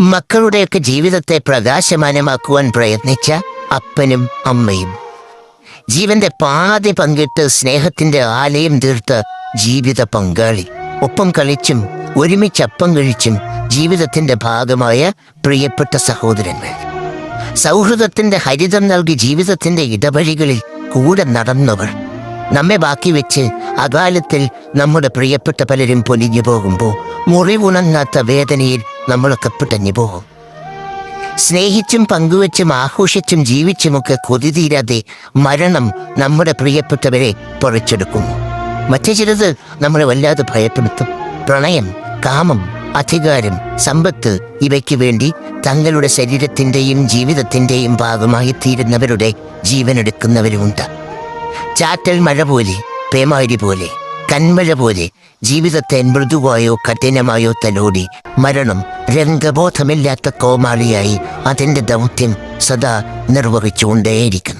മക്കളുടെയൊക്കെ ജീവിതത്തെ പ്രകാശമാനമാക്കുവാൻ പ്രയത്നിച്ച അപ്പനും അമ്മയും, ജീവന്റെ പാതി പങ്കിട്ട് സ്നേഹത്തിന്റെ ആലയം തീർത്ത ജീവിത പങ്കാളി, ഒപ്പം കളിച്ചും ഒരുമിച്ചപ്പം കഴിച്ചും ജീവിതത്തിന്റെ ഭാഗമായ പ്രിയപ്പെട്ട സഹോദരന്മാർ, സൗഹൃദത്തിന്റെ ഹരിതം നൽകി ജീവിതത്തിന്റെ ഇടവഴികളിൽ കൂടെ നടന്നവർ, നമ്മെ ബാക്കി വെച്ച് അകാലത്തിൽ നമ്മുടെ പ്രിയപ്പെട്ട പലരും പൊലിഞ്ഞു പോകുമ്പോൾ മുറിവുണങ്ങാത്ത വേദനയിൽ നമ്മളൊക്കെ പിടഞ്ഞു പോകും. സ്നേഹിച്ചും പങ്കുവച്ചും ആഘോഷിച്ചും ജീവിച്ചുമൊക്കെ കൊതി തീരാതെ മരണം നമ്മുടെ പ്രിയപ്പെട്ടവരെ പറിച്ചെടുക്കുന്നു. മറ്റു ചിലത് നമ്മളെ വല്ലാതെ ഭയപ്പെടുത്തും. പ്രണയം, കാമം, അധികാരം, സമ്പത്ത് ഇവയ്ക്ക് വേണ്ടി തങ്ങളുടെ ശരീരത്തിൻ്റെയും ജീവിതത്തിൻ്റെയും ഭാഗമായി തീരുന്നവരുടെ ജീവനെടുക്കുന്നവരുമുണ്ട്. ചാറ്റൽ മഴ പോലെ, പേമാരി പോലെ, കന്മഴ പോലെ ജീവിതത്തെ മൃദുവായോ കഠിനമായോ തലോടി മരണം രംഗബോധമില്ലാത്ത കോമാളിയായി അതിൻ്റെ ദൗത്യം സദാ നിർവഹിച്ചുകൊണ്ടേയിരിക്കുന്നു.